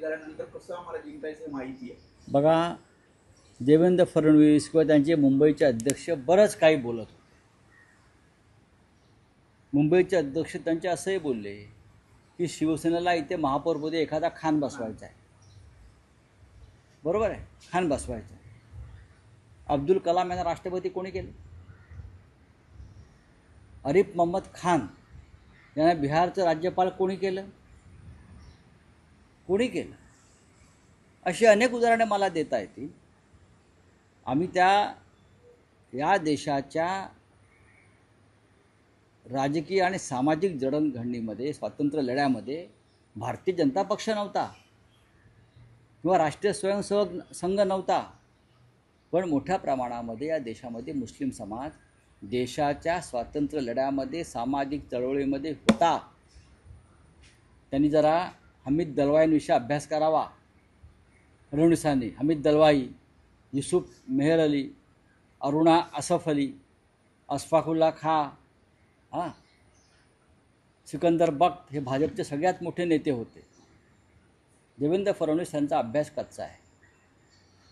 झाल्यानंतर कसं आम्हाला जिंकायचं माहिती आहे. बघा, देवेंद्र फडणवीस किंवा त्यांचे मुंबईचे अध्यक्ष बरंच काही बोलत होते. मुंबईचे अध्यक्ष त्यांचे असंही बोलले की शिवसेनेला इथे महापौरपदी एखादा खान बसवायचा आहे. बरोबर आहे, खान बसवायचा आहे. अब्दुल कलाम यांना राष्ट्रपती कोणी केले? आरिफ मोहम्मद खान यांना बिहारचं राज्यपाल कोणी केलं? कोणी केलं? अशी अनेक उदाहरणे मला देता येतील. आम्ही या देशाच्या राजकीय आणि सामाजिक जडणघडणीमध्ये, स्वातंत्र्य लढ्यामध्ये भारतीय जनता पक्ष नव्हता किंवा राष्ट्रीय स्वयंसेवक संघ नव्हता, पण मोठ्या प्रमाणामध्ये या देशामध्ये मुस्लिम समाज देशाच्या स्वातंत्र्य लढ्यामध्ये, सामाजिक चळवळीमध्ये होता. त्यांनी जरा हमीद दलवाईंविषयी अभ्यास करावा. फडणवीसांनी हमीद दलवाई, युसुफ मेहर अली, अरुणा असफ अली, अशफाकुल्ला खां, सिकंदर बख्त हे भाजपचे सगळ्यात मोठे नेते होते. देवेंद्र फडणवीस यांचा अभ्यास कच्चा आहे.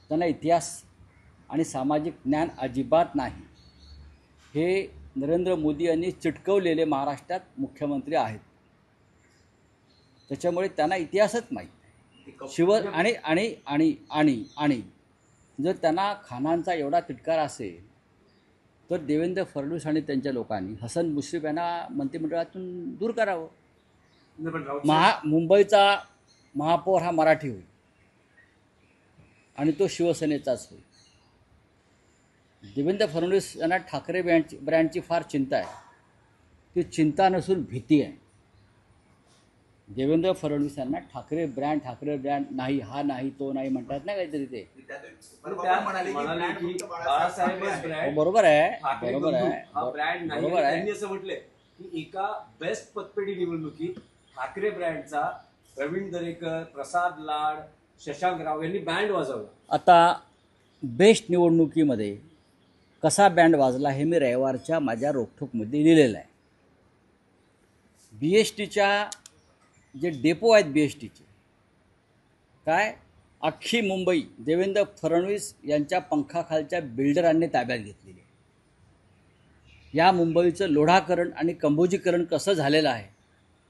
त्यांना इतिहास आणि सामाजिक ज्ञान अजिबात नाही. हे नरेंद्र मोदी यांनी चिटकवलेले महाराष्ट्रात मुख्यमंत्री आहेत. त्याच्यामुळे त्यांना इतिहासच माहीत नाही. आणि जर त्यांना खानांचा एवढा तिटकार असेल तर देवेंद्र फडणवीस आणि त्यांच्या लोकांनी हसन मुश्रीफ यांना मंत्रिमंडळातून दूर करावं. मुंबईचा महापौर हा मराठी होईल आणि तो शिवसेनेचाच होईल. देवेंद्र फडणवीस यांना ठाकरे ब्रँडची फार चिंता आहे. ती चिंता नसून भीती आहे. देवेंद्र फडणवीस यांना ठाकरे ब्रँड नाही, हा नाही, तो नाही म्हणतात ना काहीतरी ते. बरोबर आहे. त्यांनी असं म्हटलंय की एका बेस्ट पतपेढी निवडणुकीत ठाकरे ब्रँडचा प्रवीण दरेकर, प्रसाद लाड, शशांक राव यांनी बँड वाजवला. आता बेस्ट निवडणुकीमध्ये कसा बँड वाजला हे मी रविवारच्या माझ्या रोखठोकमध्ये लिहिलेलं आहे. BSTच्या जे डेपो आहेत, BSTचे काय अख्खी मुंबई देवेंद्र फडणवीस यांच्या पंखाखालच्या बिल्डरांनी ताब्यात घेतलेली आहे. या मुंबईचं लोढाकरण आणि कंबोजीकरण कसं झालेलं आहे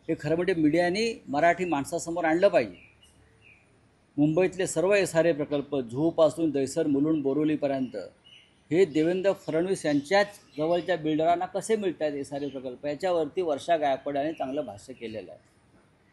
हे खरं म्हणजे मीडियाने मराठी माणसासमोर आणलं पाहिजे. मुंबईतले सर्व SRA प्रकल्प झूपासून दैसर, मुलुंड, बोरिवलीपर्यंत हे देवेंद्र फडणवीस यांच्याच जवळच्या बिल्डरांना कसे मिळत आहेत SRA प्रकल्प, याच्यावरती वर्षा गायकवाड यांनी चांगलं भाष्य केलेलं आहे.